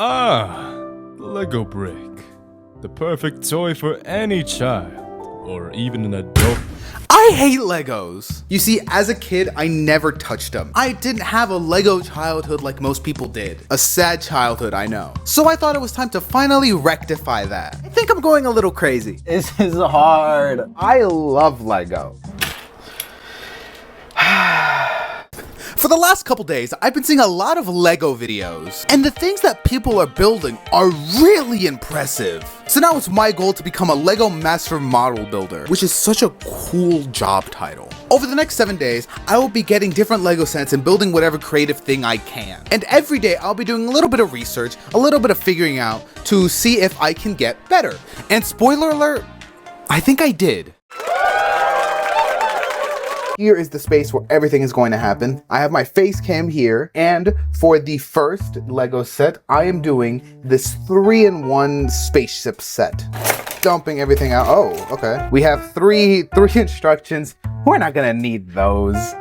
Ah, the Lego brick. The perfect toy for any child, or even an adult. I hate Legos. You see, as a kid, I never touched them. I didn't have a Lego childhood like most people did. A sad childhood, I know. So I thought it was time to finally rectify that. I think I'm going a little crazy. This is hard. I love Lego. For the last couple days, I've been seeing a lot of Lego videos, and the things that people are building are really impressive. So now it's my goal to become a Lego Master Model Builder, which is such a cool job title. Over the next 7 days, I will be getting different Lego sets and building whatever creative thing I can. And every day, I'll be doing a little bit of research, a little bit of figuring out to see if I can get better. And spoiler alert, I think I did. Here is the space where everything is going to happen. I have my face cam here, and for the first Lego set, I am doing this 3-in-1 spaceship set. Dumping everything out. Oh, okay. We have three instructions. We're not gonna need those.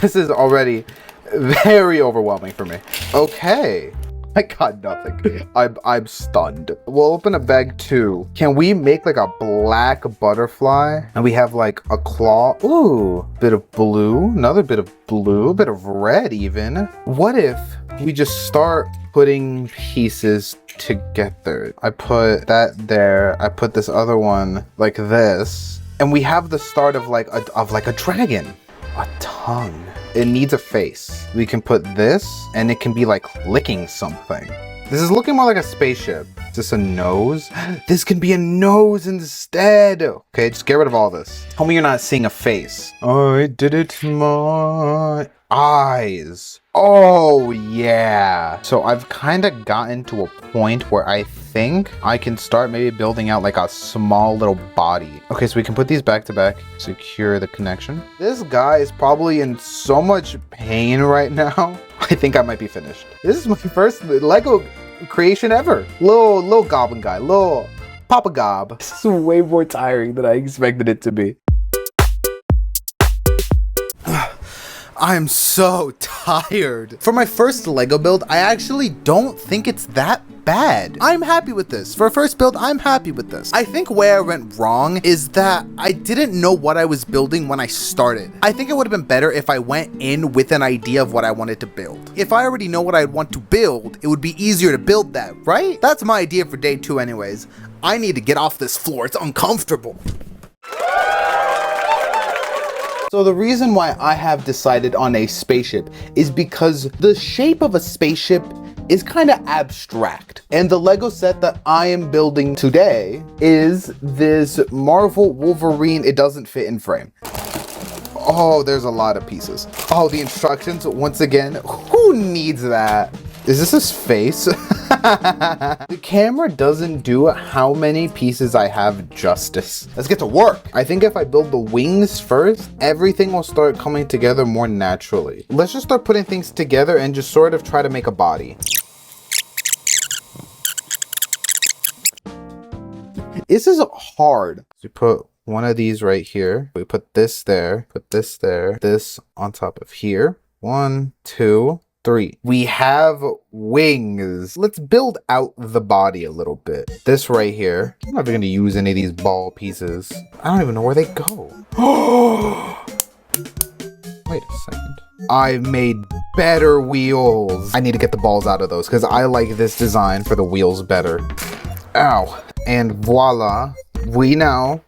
This is already very overwhelming for me. Okay. I got nothing. I'm stunned. We'll open a bag 2. Can we make like a black butterfly? And we have like a claw. Ooh, bit of blue, another bit of blue, a bit of red even. What if we just start putting pieces together? I put that there. I put this other one like this. And we have the start of like a dragon. A tongue. It needs a face. We can put this and it can be like licking something. This is looking more like a spaceship. Is this a nose? This can be a nose instead. Okay, just get rid of all this. Tell me you're not seeing a face. I did it, my eyes. Oh yeah. So I've kind of gotten to a point where I think I can start maybe building out like a small little body. Okay, so we can put these back to back, secure the connection. This guy is probably in so much pain right now. I think I might be finished. This is my first Lego creation ever. Little goblin guy, little Papa Gob. This is way more tiring than I expected it to be. I'm so tired. For my first Lego build, I actually don't think it's that bad. I'm happy with this. For a first build, I'm happy with this. I think where I went wrong is that I didn't know what I was building when I started. I think it would have been better if I went in with an idea of what I wanted to build. If I already know what I want to build, it would be easier to build that, right? That's my idea for day 2 anyways. I need to get off this floor. It's uncomfortable. So the reason why I have decided on a spaceship is because the shape of a spaceship is kind of abstract. And the Lego set that I am building today is this Marvel Wolverine. It doesn't fit in frame. Oh, there's a lot of pieces. Oh, the instructions, once again, who needs that? Is this his face? The camera doesn't do how many pieces I have justice. Let's get to work. I think if I build the wings first, everything will start coming together more naturally. Let's just start putting things together and just sort of try to make a body. This is hard. So we put one of these right here. We put this there, put this there, this on top of here. 1, 2, 3. We have wings. Let's build out the body a little bit. This right here. I'm not even gonna use any of these ball pieces. I don't even know where they go. Wait a second. I've made better wheels. I need to get the balls out of those because I like this design for the wheels better. Ow. And voila. We now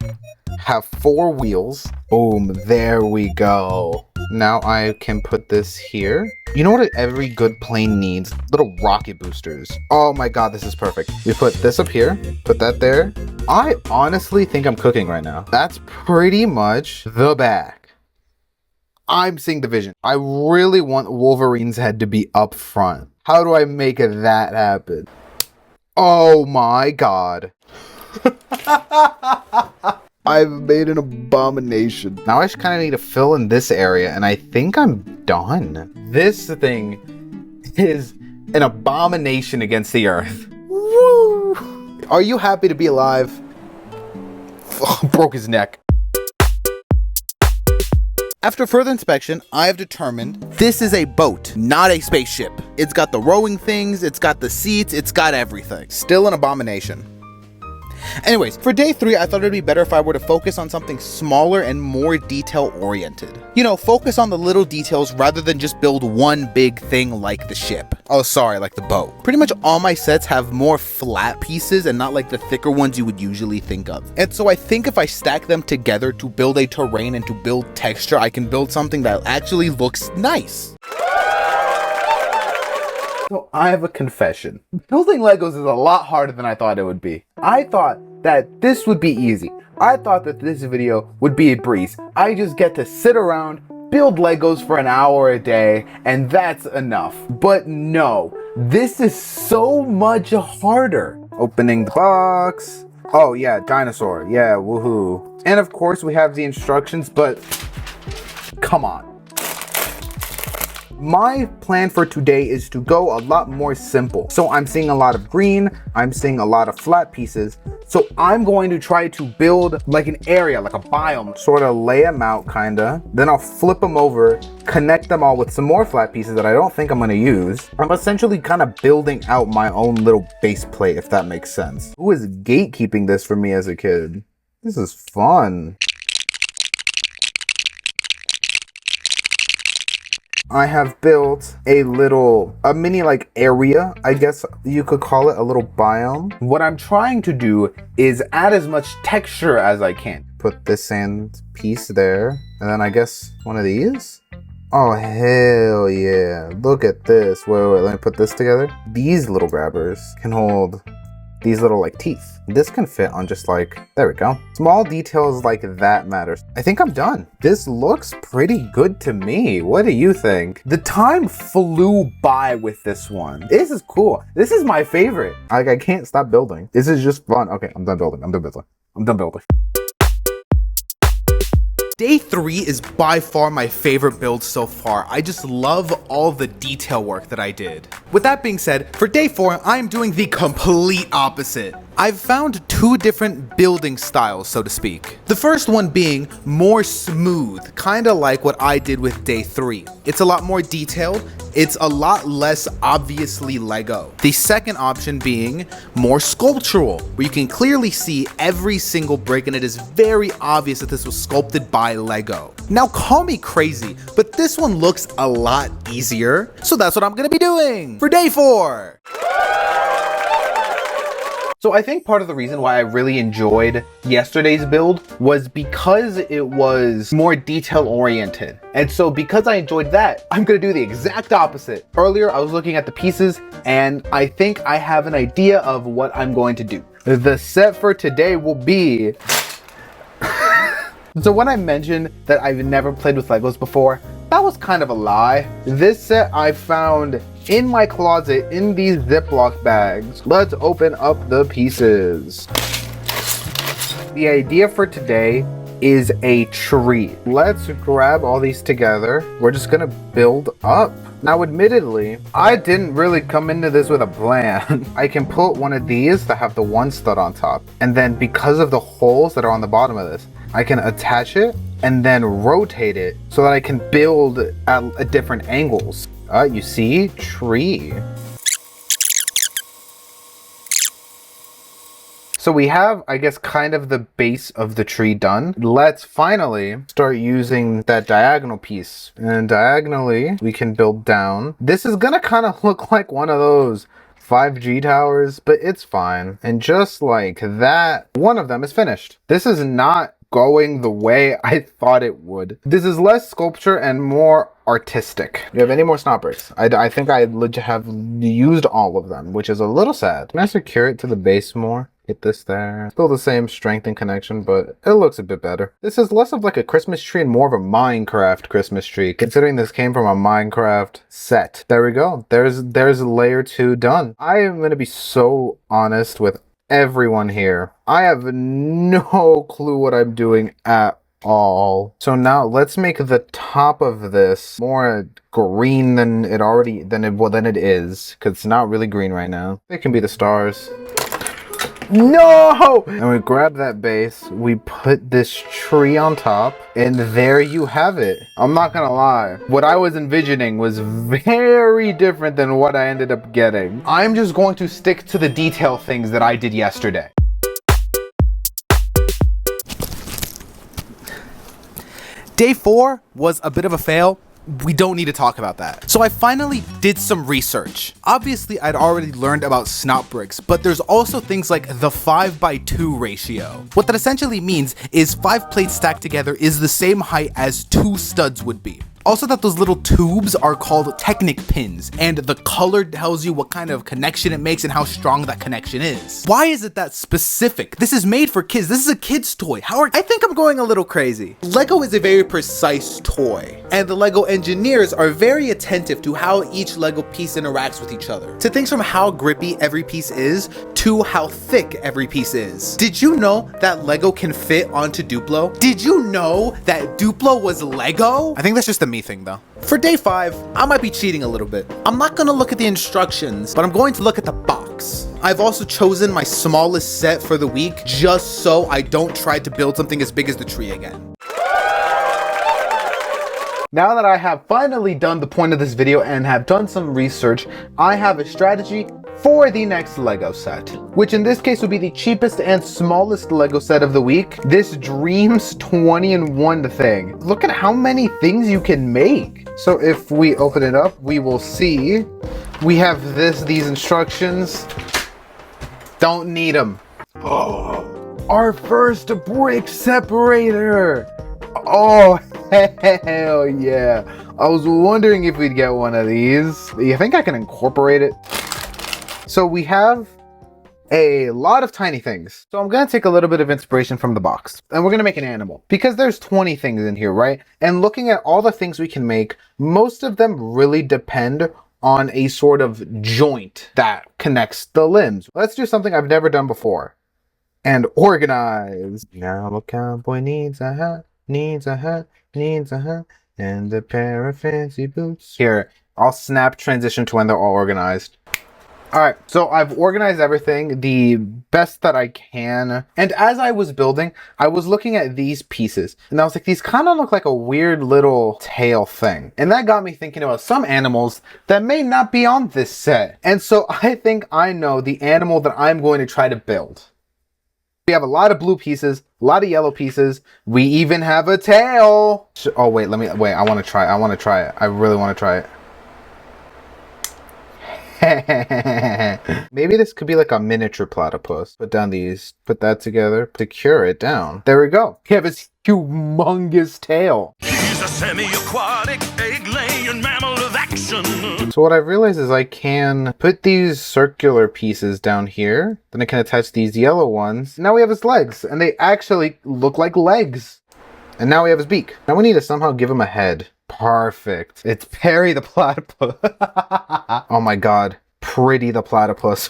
have 4 wheels. Boom. There we go. Now I can put this here. You know what every good plane needs? Little rocket boosters. Oh my god, this is perfect. We put this up here, put that there. I honestly think I'm cooking right now. That's pretty much the back. I'm seeing the vision. I really want Wolverine's head to be up front. How do I make that happen? Oh my god. I've made an abomination. Now I just kind of need to fill in this area, and I think I'm done. This thing is an abomination against the earth. Woo! Are you happy to be alive? Broke his neck. After further inspection, I have determined this is a boat, not a spaceship. It's got the rowing things, it's got the seats, it's got everything. Still an abomination. Anyways, for day 3, I thought it'd be better if I were to focus on something smaller and more detail oriented. You know, focus on the little details rather than just build one big thing like the ship. Oh, sorry, like the boat. Pretty much all my sets have more flat pieces and not like the thicker ones you would usually think of. And so I think if I stack them together to build a terrain and to build texture, I can build something that actually looks nice. So I have a confession. Building Legos is a lot harder than I thought it would be. I thought that this would be easy. I thought that this video would be a breeze. I just get to sit around, build Legos for an hour a day, and that's enough. But no, this is so much harder. Opening the box. Oh yeah, dinosaur. Yeah, woohoo. And of course we have the instructions, but come on. My plan for today is to go a lot more simple. So I'm seeing a lot of green, I'm seeing a lot of flat pieces. So I'm going to try to build like an area, like a biome, sort of lay them out kinda. Then I'll flip them over, connect them all with some more flat pieces that I don't think I'm gonna use. I'm essentially kind of building out my own little base plate, if that makes sense. Who is gatekeeping this for me as a kid? This is fun. I have built a mini like area, I guess you could call it, a little biome. What I'm trying to do is add as much texture as I can. Put this sand piece there, and then I guess one of these. Oh, hell yeah. Look at this. Wait, let me put this together. These little grabbers can hold these little like teeth. This can fit on just like, there we go. Small details like that matters. I think I'm done. This looks pretty good to me. What do you think? The time flew by with this one. This is cool. This is my favorite. Like, I can't stop building. This is just fun. Okay, I'm done building. I'm done building. I'm done building. Day 3 is by far my favorite build so far. I just love all the detail work that I did. With that being said, for day 4, I'm doing the complete opposite. I've found 2 different building styles, so to speak. The first one being more smooth, kinda like what I did with day 3. It's a lot more detailed, it's a lot less obviously Lego. The second option being more sculptural, where you can clearly see every single brick and it is very obvious that this was sculpted by Lego. Now call me crazy, but this one looks a lot easier, so that's what I'm gonna be doing for day 4. So I think part of the reason why I really enjoyed yesterday's build was because it was more detail oriented. And so because I enjoyed that, I'm gonna do the exact opposite. Earlier, I was looking at the pieces and I think I have an idea of what I'm going to do. The set for today will be... So when I mentioned that I've never played with Legos before, that was kind of a lie. This set I found in my closet in these Ziploc bags. Let's open up the pieces. The idea for today is a tree. Let's grab all these together. We're just gonna build up. Now, admittedly, I didn't really come into this with a plan. I can put one of these that have the one stud on top. And then because of the holes that are on the bottom of this, I can attach it and then rotate it so that I can build at different angles. You see? Tree. So we have, I guess, kind of the base of the tree done. Let's finally start using that diagonal piece. And diagonally, we can build down. This is gonna kind of look like one of those 5G towers, but it's fine. And just like that, one of them is finished. This is not going the way I thought it would. This is less sculpture and more artistic. Do you have any more snot bricks? I think I have used all of them, which is a little sad. Can I secure it to the base more? Get this there. Still the same strength and connection, but it looks a bit better. This is less of like a Christmas tree and more of a Minecraft Christmas tree, considering this came from a Minecraft set. There we go. There's layer 2 done. I am going to be so honest with everyone here. I have no clue what I'm doing at all. So now let's make the top of this more green than it is, because it's not really green right now. It can be the stars. No! And we grab that base, we put this tree on top, and there you have it. I'm not gonna lie, what I was envisioning was very different than what I ended up getting. I'm just going to stick to the detail things that I did yesterday. Day 4 was a bit of a fail. We don't need to talk about that. So I finally did some research. Obviously, I'd already learned about snot bricks, but there's also things like the 5:2 ratio. What that essentially means is 5 plates stacked together is the same height as 2 studs would be. Also that those little tubes are called Technic pins, and the color tells you what kind of connection it makes and how strong that connection is. Why is it that specific? This is made for kids. This is a kid's toy. I think I'm going a little crazy. Lego is a very precise toy, and the Lego engineers are very attentive to how each Lego piece interacts with each other. To things from how grippy every piece is to how thick every piece is. Did you know that Lego can fit onto Duplo? Did you know that Duplo was Lego? I think that's just a me thing though. For day 5, I might be cheating a little bit. I'm not gonna look at the instructions, but I'm going to look at the box. I've also chosen my smallest set for the week just so I don't try to build something as big as the tree again. Now that I have finally done the point of this video and have done some research, I have a strategy for the next Lego set, which in this case would be the cheapest and smallest Lego set of the week, this Dreams 20-in-1 thing. Look at how many things you can make. So if we open it up, we will see we have these instructions. Don't need them. Oh, our first brick separator. Oh, hell yeah. I was wondering if we'd get one of these. You think I can incorporate it? So we have a lot of tiny things. So I'm gonna take a little bit of inspiration from the box and we're gonna make an animal because there's 20 things in here, right? And looking at all the things we can make, most of them really depend on a sort of joint that connects the limbs. Let's do something I've never done before and organize. Now a cowboy needs a hat, needs a hat, needs a hat, and a pair of fancy boots. Here, I'll snap transition to when they're all organized. All right, so I've organized everything the best that I can. And as I was building, I was looking at these pieces and I was like, these kind of look like a weird little tail thing. And that got me thinking about some animals that may not be on this set. And so I think I know the animal that I'm going to try to build. We have a lot of blue pieces, a lot of yellow pieces. We even have a tail. Oh, wait, I want to try it. I really want to try it. Maybe this could be like a miniature platypus. Put down these, put that together, secure it down. There we go. We have this humongous tail. He's a semi-aquatic, egg-laying mammal of action. So what I've realized is I can put these circular pieces down here. Then I can attach these yellow ones. Now we have his legs, and they actually look like legs. And now we have his beak. Now we need to somehow give him a head. Perfect. It's Perry the platypus. Oh my god. Pretty the platypus.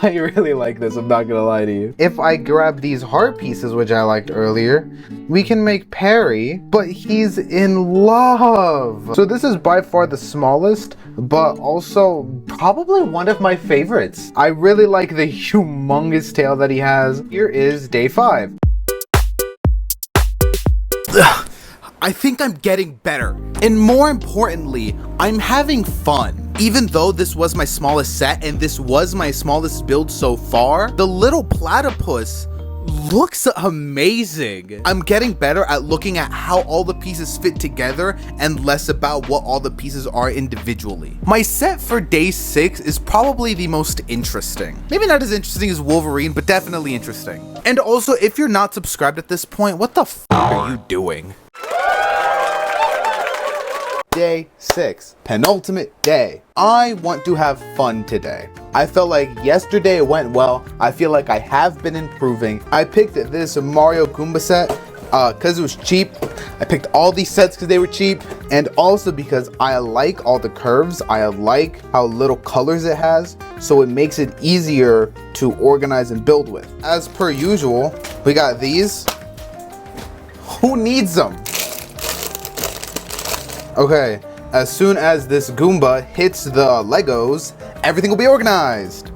I really like this, I'm not gonna lie to you. If I grab these heart pieces, which I liked earlier, we can make Perry, but he's in love. So this is by far the smallest, but also probably one of my favorites. I really like the humongous tail that he has. Here is day 5. I think I'm getting better. And more importantly, I'm having fun. Even though this was my smallest set and this was my smallest build so far, the little platypus looks amazing. I'm getting better at looking at how all the pieces fit together and less about what all the pieces are individually. My set for day 6 is probably the most interesting. Maybe not as interesting as Wolverine, but definitely interesting. And also, if you're not subscribed at this point, what the f are you doing? Day 6, penultimate day. I want to have fun today. I felt like yesterday went well. I feel like I have been improving. I picked this Mario Goomba set because it was cheap. I picked all these sets because they were cheap, and also because I like all the curves. I like how little colors it has, so it makes it easier to organize and build with. As per usual, we got these. Who needs them? Okay, as soon as this Goomba hits the Legos, everything will be organized.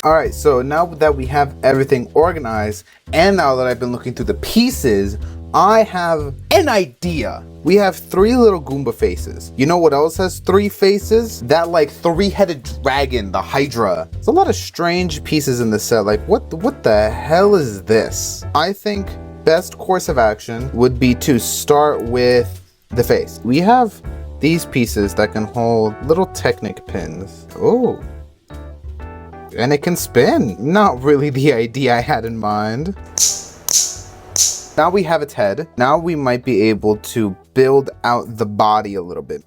All right, so now that we have everything organized, and now that I've been looking through the pieces, I have an idea. We have 3 little Goomba faces. You know what else has 3 faces? That like 3-headed dragon, the Hydra. There's a lot of strange pieces in the set. Like what the hell is this? I think best course of action would be to start with the face. We have these pieces that can hold little Technic pins. Oh. And it can spin. Not really the idea I had in mind. Now we have its head. Now we might be able to build out the body a little bit.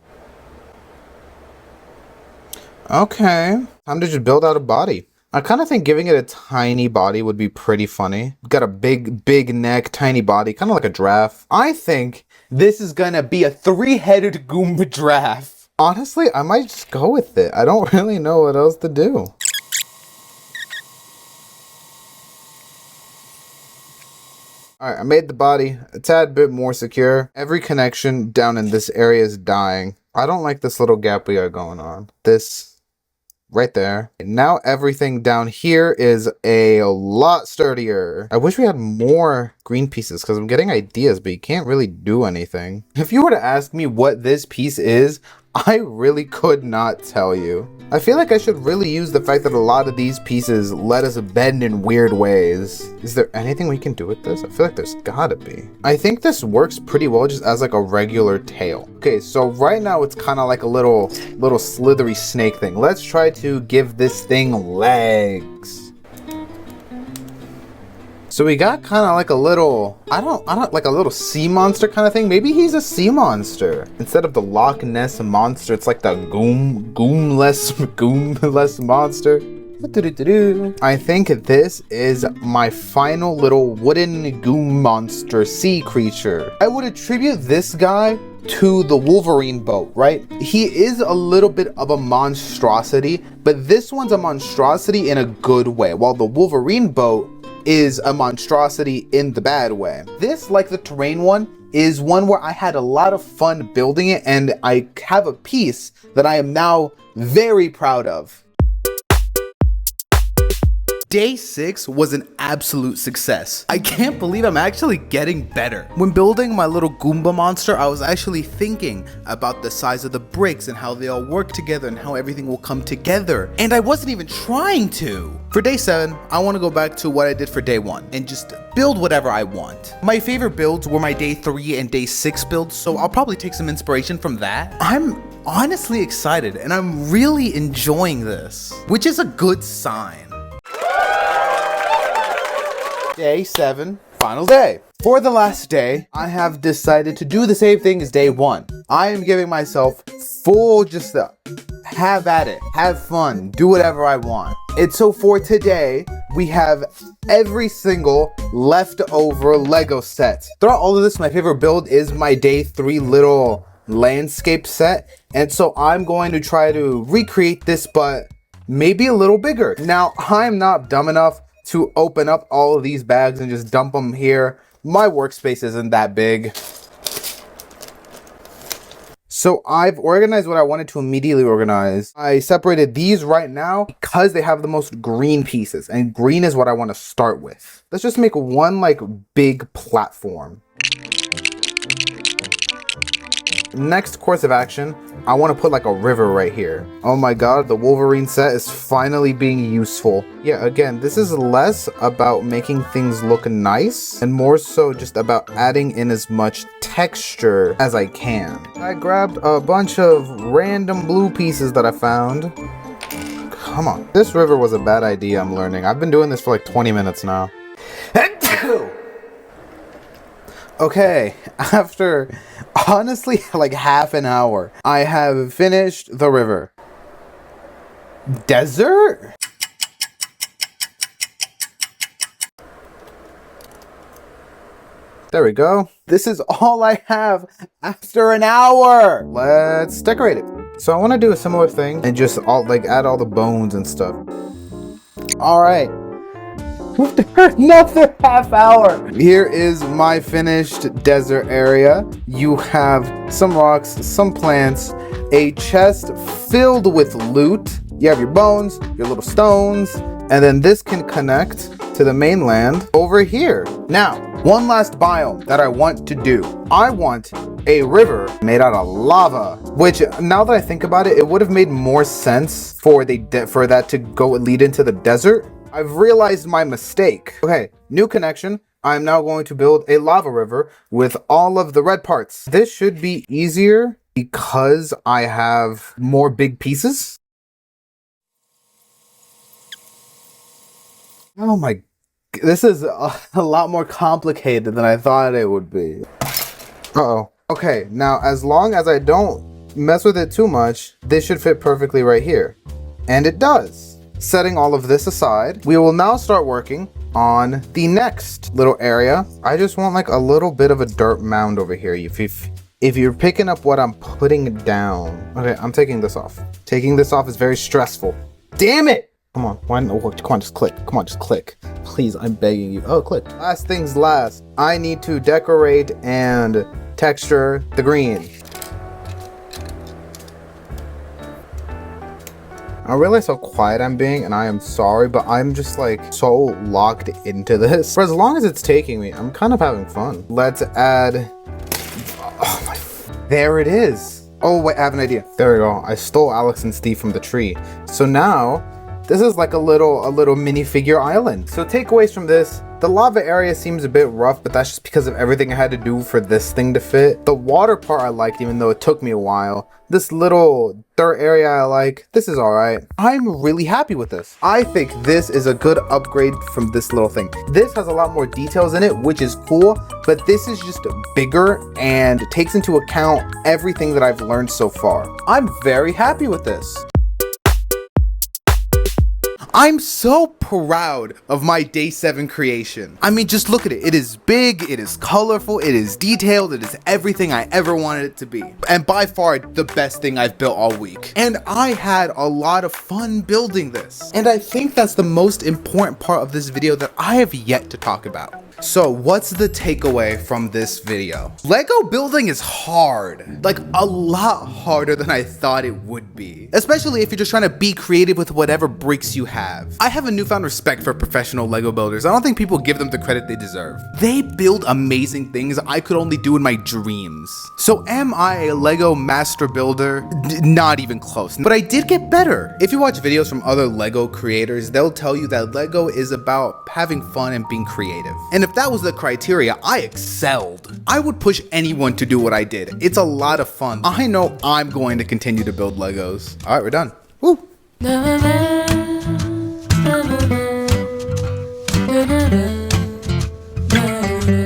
Okay, time to just build out a body. I kind of think giving it a tiny body would be pretty funny. Got a big neck, tiny body, kind of like a giraffe. I think this is gonna be a 3-headed Goomba giraffe. Honestly, I might just go with it. I don't really know what else to do. Alright, I made the body a tad bit more secure. Every connection down in this area is dying. I don't like this little gap we got going on. This right there. Now everything down here is a lot sturdier. I wish we had more green pieces because I'm getting ideas, but you can't really do anything. If you were to ask me what this piece is, I really could not tell you. I feel like I should really use the fact that a lot of these pieces let us bend in weird ways. Is there anything we can do with this? I feel like there's gotta be. I think this works pretty well just as like a regular tail. Okay, so right now it's kind of like a little slithery snake thing. Let's try to give this thing legs. So we got kind of like a little, I don't like a little sea monster kind of thing. Maybe he's a sea monster. Instead of the Loch Ness monster, it's like the goomless monster. I think this is my final little wooden goom monster sea creature. I would attribute this guy to the Wolverine boat, right? He is a little bit of a monstrosity, but this one's a monstrosity in a good way, while the Wolverine boat is a monstrosity in the bad way. This, like the terrain one, is one where I had a lot of fun building it, and I have a piece that I am now very proud of. Day 6 was an absolute success. I can't believe I'm actually getting better. When building my little Goomba monster, I was actually thinking about the size of the bricks and how they all work together and how everything will come together. And I wasn't even trying to. For day 7, I want to go back to what I did for day 1 and just build whatever I want. My favorite builds were my day 3 and day 6 builds, so I'll probably take some inspiration from that. I'm honestly excited and I'm really enjoying this, which is a good sign. Day 7, final day. For the last day, I have decided to do the same thing as day 1. I am giving myself full just have at it, have fun, do whatever I want. And so for today, we have every single leftover Lego set. Throughout all of this, my favorite build is my day 3 little landscape set. And so I'm going to try to recreate this, but maybe a little bigger. Now, I'm not dumb enough to open up all of these bags and just dump them here. My workspace isn't that big. So I've organized what I wanted to immediately organize. I separated these right now because they have the most green pieces, and green is what I want to start with. Let's just make one like big platform. Next course of action, I want to put like a river right here. Oh my god, the Wolverine set is finally being useful. Yeah, again, this is less about making things look nice and more so just about adding in as much texture as I can. I grabbed a bunch of random blue pieces that I found. Come on. This river was a bad idea, I'm learning. I've been doing this for like 20 minutes now. Okay, after honestly like half an hour, I have finished the river. Desert? There we go. This is all I have after an hour. Let's decorate it. So I want to do a similar thing and just add all the bones and stuff. All right. Another half hour. Here is my finished desert area. You have some rocks, some plants, a chest filled with loot. You have your bones, your little stones, And then this can connect to the mainland over here. Now, one last biome that I want to do. I want a river made out of lava, which now that I think about it, it would have made more sense for that to go lead into the desert. I've realized my mistake. Okay, new connection. I'm now going to build a lava river with all of the red parts. This should be easier because I have more big pieces. Oh my, this is a lot more complicated than I thought it would be. Uh-oh. Okay, now as long as I don't mess with it too much, this should fit perfectly right here. And it does. Setting all of this aside, we will now start working on the next little area. I just want like a little bit of a dirt mound over here. If you're picking up what I'm putting down. Okay, I'm taking this off. Taking this off is very stressful. Damn it! Come on, come on, just click. Come on, just click. Please, I'm begging you. Oh, click. Last things last. I need to decorate and texture the green. I realize how quiet I'm being, and I am sorry, but I'm just like so locked into this. For as long as it's taking me, I'm kind of having fun. Let's add, oh my, there it is. Oh wait, I have an idea. There we go. I stole Alex and Steve from the tree. So now, this is like a little minifigure island. So takeaways from this, the lava area seems a bit rough, but that's just because of everything I had to do for this thing to fit. The water part I liked, even though it took me a while. This little dirt area I like. This is all right. I'm really happy with this. I think this is a good upgrade from this little thing. This has a lot more details in it, which is cool, but this is just bigger and takes into account everything that I've learned so far. I'm very happy with this. I'm so proud of my day 7 creation. I mean, just look at it. It is big, it is colorful, it is detailed, it is everything I ever wanted it to be. And by far the best thing I've built all week. And I had a lot of fun building this. And I think that's the most important part of this video that I have yet to talk about. So what's the takeaway from this video? Lego building is hard, like a lot harder than I thought it would be. Especially if you're just trying to be creative with whatever bricks you have. I have a newfound respect for professional Lego builders. I don't think people give them the credit they deserve. They build amazing things I could only do in my dreams. So am I a Lego master builder? Not even close, but I did get better. If you watch videos from other Lego creators, they'll tell you that Lego is about having fun and being creative. And if that was the criteria, I excelled. I would push anyone to do what I did. It's a lot of fun. I know I'm going to continue to build Legos. All right, we're done. Woo.